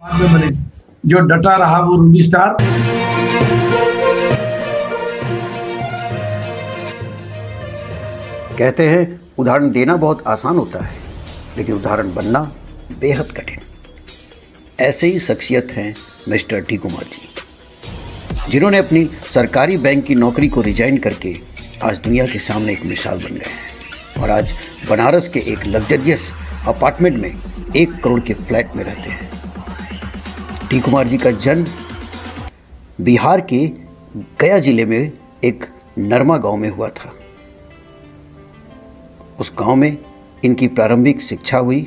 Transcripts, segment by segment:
में बने, जो डटा रहा वो रूबी स्टार। कहते हैं उदाहरण देना बहुत आसान होता है, लेकिन उदाहरण बनना बेहद कठिन। ऐसे ही शख्सियत हैं मिस्टर डी कुमार जी, जिन्होंने अपनी सरकारी बैंक की नौकरी को रिजाइन करके आज दुनिया के सामने एक मिसाल बन गए हैं और आज बनारस के एक लग्जरियस अपार्टमेंट में 1 करोड़ के फ्लैट में रहते हैं। डी कुमार जी का जन्म बिहार के गया जिले में एक नरमा गांव में हुआ था। उस गांव में इनकी प्रारंभिक शिक्षा हुई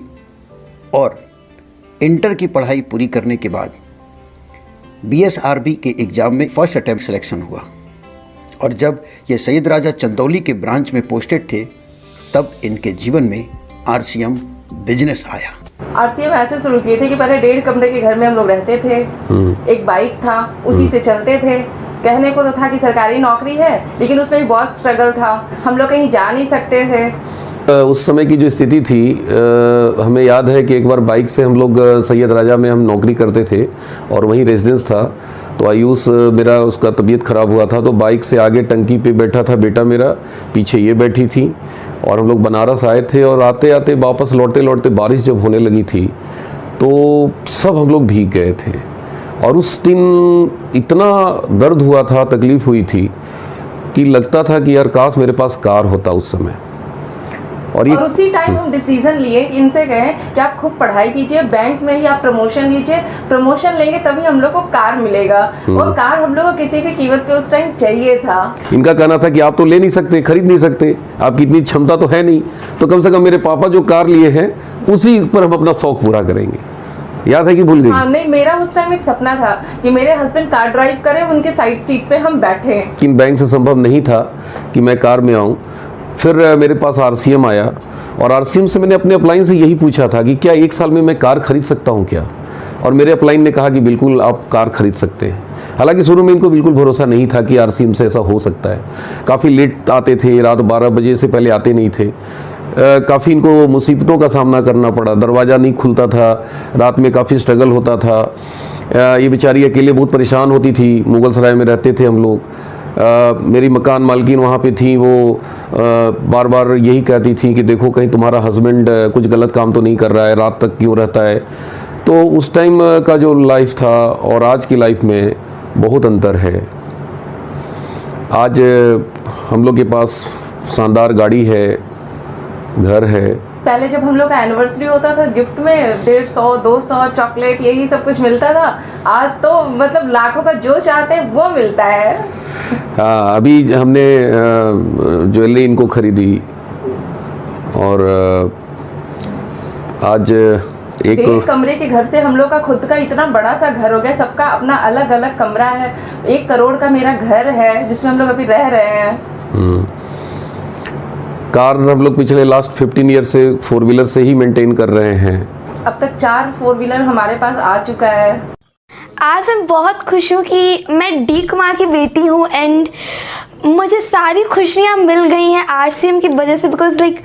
और इंटर की पढ़ाई पूरी करने के बाद BSRB के एग्ज़ाम में फर्स्ट अटैम्प्ट सिलेक्शन हुआ और जब ये सैयद राजा चंदौली के ब्रांच में पोस्टेड थे तब इनके जीवन में RCM बिजनेस आया। RCM ऐसे शुरू किए थे कि पहले 1.5 कमरे के घर में हम लोग रहते थे। एक बाइक था, उसी से चलते थे। कहने को तो था कि सरकारी नौकरी है, लेकिन उसमें भी बहुत स्ट्रगल था। हम लोग कहीं जा नहीं सकते थे। उस समय की जो स्थिति थी, हमें याद है कि एक बार बाइक से हम लोग सैयद राजा में हम नौकरी करते थे और वहीं रेजिडेंस था। तो आयुष मेरा, उसका तबीयत ख़राब हुआ था, तो बाइक से आगे टंकी पे बैठा था बेटा मेरा, पीछे ये बैठी थी और हम लोग बनारस आए थे। और आते आते वापस लौटते लौटते बारिश जब होने लगी थी तो सब हम लोग भीग गए थे और उस दिन इतना दर्द हुआ था, तकलीफ़ हुई थी कि लगता था कि यार काश मेरे पास कार होता उस समय। और उसी टाइम हम डिसीजन लिए, इनसे गए कि आप खूब पढ़ाई कीजिए, बैंक में ही आप प्रमोशन लीजिए, प्रमोशन लेंगे तभी हम लोग को कार मिलेगा। और कार हम लोग को किसी भी कीमत पे उस टाइम चाहिए था। इनका कहना था कि आप तो ले नहीं सकते, खरीद नहीं सकते, आपकी इतनी क्षमता तो है नहीं, तो कम से कम मेरे पापा जो कार लिए हैं उसी पर हम अपना शौक पूरा करेंगे। याद है कि भूल गई? हाँ, नहीं, मेरा उस टाइम एक सपना था कि मेरे हस्बैंड कार ड्राइव करें, उनके साइड सीट पे हम बैठे। लेकिन बैंक से संभव नहीं था कि मैं कार में आऊँ। फिर मेरे पास RCM आया और RCM से मैंने अपने अपलाइन से यही पूछा था कि क्या 1 साल में मैं कार खरीद सकता हूँ क्या? और मेरे अपलाइन ने कहा कि बिल्कुल आप कार खरीद सकते हैं। हालांकि शुरू में इनको बिल्कुल भरोसा नहीं था कि RCM से ऐसा हो सकता है। काफ़ी लेट आते थे, रात 12 बजे से पहले आते नहीं थे। काफ़ी इनको मुसीबतों का सामना करना पड़ा, दरवाज़ा नहीं खुलता था, रात में काफ़ी स्ट्रगल होता था। ये बेचारी अकेले बहुत परेशान होती थी। मुगल सराय में रहते थे हम लोग। मेरी मकान मालकिन वहाँ पे थी, वो बार बार यही कहती थी कि देखो कहीं तुम्हारा हस्बैंड कुछ गलत काम तो नहीं कर रहा है, रात तक क्यों रहता है। तो उस टाइम का जो लाइफ था और आज की लाइफ में बहुत अंतर है। आज हम लोग के पास शानदार गाड़ी है, घर है। पहले जब हम लोग का एनिवर्सरी होता था, गिफ्ट में 150, 200 चॉकलेट यही सब कुछ मिलता था। आज तो मतलब लाखों का जो चाहते हैं वो मिलता है। हाँ, अभी हमने ज्वेलरी इनको खरीदी और आज 1 कमरे के घर से हम लोग का खुद का इतना बड़ा सा घर हो गया। सबका अपना अलग अलग कमरा है। 1 करोड़ का मेरा घर है जिसमें हम लोग अभी रह रहे हैं। कार हम लोग पिछले लास्ट 15 ईयर से 4 व्हीलर से ही मेंटेन कर रहे हैं। अब तक 4 4 व्हीलर हमारे पास आ चुका है। आज मैं बहुत खुश हूँ कि मैं डी कुमार की बेटी हूँ एंड मुझे सारी खुशियाँ मिल गई हैं RCM की वजह से, बिकॉज लाइक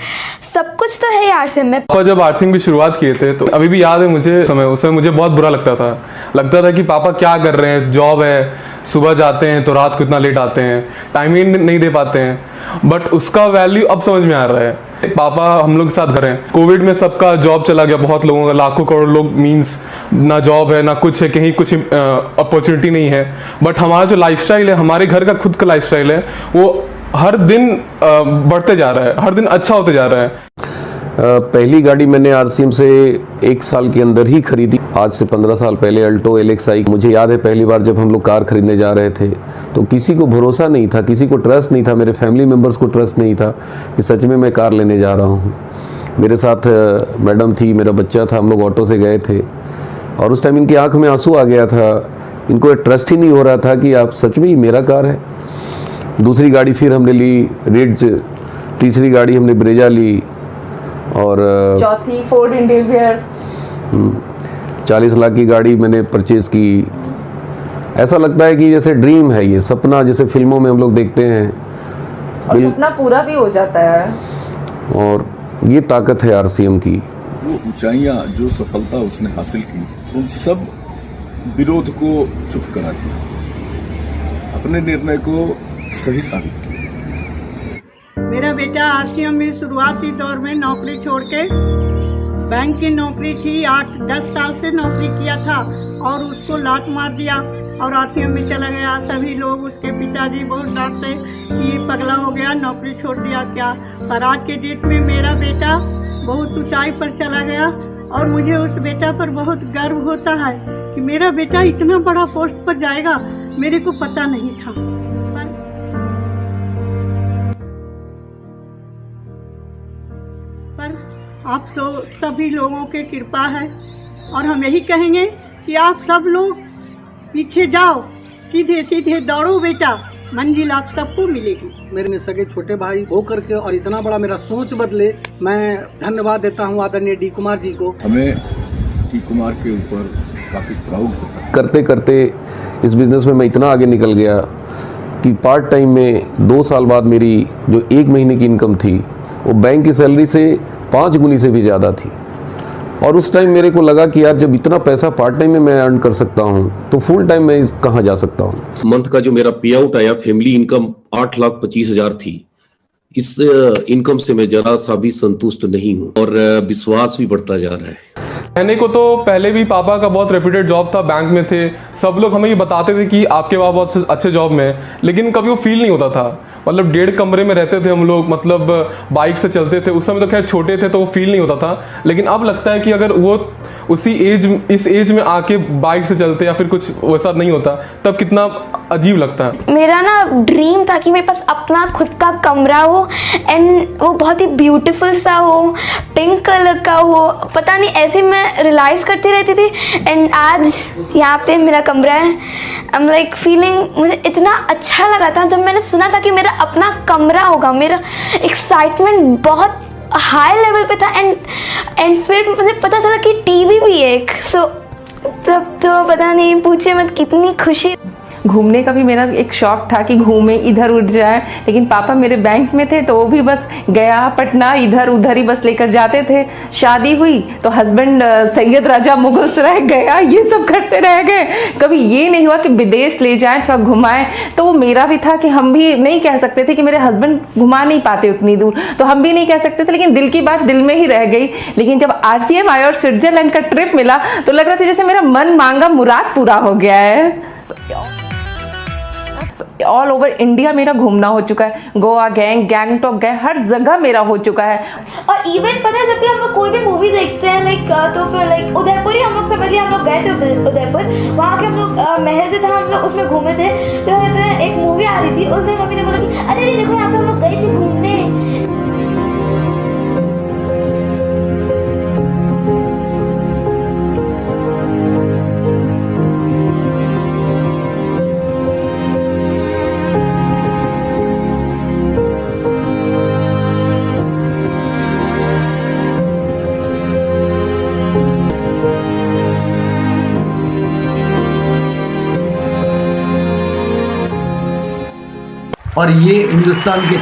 सब कुछ तो है RCM में। पापा जब RCM की शुरुआत किए थे तो अभी भी याद है मुझे समय, उस समय मुझे बहुत बुरा लगता था कि पापा क्या कर रहे हैं, जॉब है, सुबह जाते हैं तो रात को इतना लेट आते हैं, टाइम ही नहीं दे पाते हैं। बट उसका वैल्यू अब समझ में आ रहा है। पापा हम लोग के साथ घर हैं। कोविड में सबका जॉब चला गया, बहुत लोगों का, लाखों करोड़ लोग, मीन्स ना जॉब है ना कुछ है, कहीं कुछ अपॉर्चुनिटी नहीं है। बट हमारा जो लाइफस्टाइल है, हमारे घर का खुद का लाइफस्टाइल है, वो हर दिन बढ़ते जा रहा है, हर दिन अच्छा होते जा रहा है। पहली गाड़ी मैंने RCM से 1 साल के अंदर ही खरीदी, आज से 15 साल पहले, अल्टो LXi। मुझे याद है पहली बार जब हम लोग कार खरीदने जा रहे थे तो किसी को भरोसा नहीं था, किसी को ट्रस्ट नहीं था, मेरे फैमिली मेम्बर्स को ट्रस्ट नहीं था कि सच में मैं कार लेने जा रहा हूँ। मेरे साथ मैडम थी, मेरा बच्चा था, हम लोग ऑटो से गए थे और उस टाइम इनकी आँख में आंसू आ गया था। इनको ट्रस्ट ही नहीं हो रहा था कि आप सच में ही मेरा कार है। दूसरी गाड़ी फिर हमने ली रिड्ज, तीसरी गाड़ी हमने ब्रेजा ली और चौथी फोर्ड इंडिवियर। 40 लाख की गाड़ी मैंने परचेज की। ऐसा लगता है कि जैसे ड्रीम है, ये सपना, जैसे फिल्मों में हम लोग देखते हैं, और सपना पूरा भी हो जाता है। और ये ताकत है RCM की। वो ऊंचाइयां, जो सफलता उसने हासिल की, उन सब विरोध को चुप करा दिया, अपने निर्णय को सही साबित किया। मेरा बेटा आरसीएम में शुरुआती दौर में नौकरी छोड़ के, बैंक की नौकरी थी, 8-10 साल से नौकरी किया था और उसको लात मार दिया और आरसीएम में चला गया। सभी लोग, उसके पिताजी बहुत डांटते कि ये पगला हो गया, नौकरी छोड़ दिया क्या। पर आज के डेट में मेरा बेटा बहुत ऊंचाई पर चला गया और मुझे उस बेटा पर बहुत गर्व होता है कि मेरा बेटा इतना बड़ा पोस्ट पर जाएगा, मेरे को पता नहीं था। पर आप सभी लोगों की कृपा है और हम यही कहेंगे कि आप सब लोग पीछे जाओ, सीधे सीधे दौड़ो बेटा, मंजिल आप सबको मिलेगी। मेरे सगे छोटे भाई होकर के और इतना बड़ा मेरा सोच बदले, मैं धन्यवाद देता हूँ आदरणीय डी कुमार जी को। हमें डी कुमार के ऊपर काफी प्राउड होता है। करते करते इस बिज़नेस में मैं इतना आगे निकल गया कि पार्ट टाइम में 2 साल बाद मेरी जो 1 महीने की इनकम थी वो बैंक की सैलरी से 5 गुनी से भी ज़्यादा थी। और उस टाइम मेरे को लगा कि यार जब इतना पैसा पार्ट टाइम में मैं अर्न कर सकता हूँ तो फुल टाइम में कहाँ जा सकता हूँ। मंथ का जो मेरा पे आउट आया, फैमिली इनकम 8,25,000 थी। इस इनकम से मैं जरा सा भी संतुष्ट नहीं हूँ और विश्वास भी बढ़ता जा रहा है। कहने को तो पहले भी पापा का बहुत रेप्यूटेड जॉब था, बैंक में थे, सब लोग हमें ये बताते थे कि आपके पापा बहुत अच्छे जॉब में हैं, लेकिन कभी वो फील नहीं होता था। मतलब 1.5 कमरे में रहते थे हम लोग, मतलब बाइक से चलते थे। उस समय तो खैर छोटे थे तो वो फील नहीं होता था, लेकिन अब लगता है कि अगर वो इस एज में आके बाइक से चलते या फिर कुछ वैसा नहीं होता तब कितना अजीब लगता है। मेरा ना ड्रीम था कि मेरे पास अपना खुद का कमरा हो एंड वो बहुत ही ब्यूटीफुल सा हो, पिंक कलर का हो, पता नहीं ऐसे मैं रियलाइज़ करती रहती थी। एंड आज यहाँ पे मेरा कमरा है। आई एम लाइक फीलिंग, मुझे इतना अच्छा लगा था जब मैंने सुना था कि मेरा अपना कमरा होगा। मेरा एक्साइटमेंट बहुत हाई लेवल पे था एंड फिर मुझे पता चला कि टीवी भी है एक। सो तब तो पता नहीं, पूछे मत कितनी खुशी। घूमने का भी मेरा एक शौक था कि घूमे, इधर उठ जाए, लेकिन पापा मेरे बैंक में थे तो वो भी बस गया पटना, इधर उधर ही बस लेकर जाते थे। शादी हुई तो हस्बैंड सैयद राजा मुगल सराय गया, ये सब करते रह गए। कभी ये नहीं हुआ कि विदेश ले जाएं, थोड़ा घुमाएं। तो वो मेरा भी था कि हम भी नहीं कह सकते थे कि मेरे हस्बैंड घुमा नहीं पाते उतनी दूर, तो हम भी नहीं कह सकते थे, लेकिन दिल की बात दिल में ही रह गई। लेकिन जब RCM आया और स्विट्जरलैंड का ट्रिप मिला तो लग रहा था जैसे मेरा मन मांगा मुराद पूरा हो गया है। ऑल ओवर इंडिया मेरा घूमना हो चुका है, गोवा गए, गैंगटॉक गए, हर जगह मेरा हो चुका है। और इवन पता है जब भी हम लोग कोई भी मूवी देखते हैं तो फिर उदयपुर ही हम लोग से पहले हम लोग गए थे उदयपुर। वहाँ के हम लोग महल जो था हम लोग उसमें घूमे थे। तो एक मूवी आ रही थी, उसमें मम्मी ने बोला कि अरे देखो यहाँ पे हम लोग गए थे घूमने। और ये हिंदुस्तान के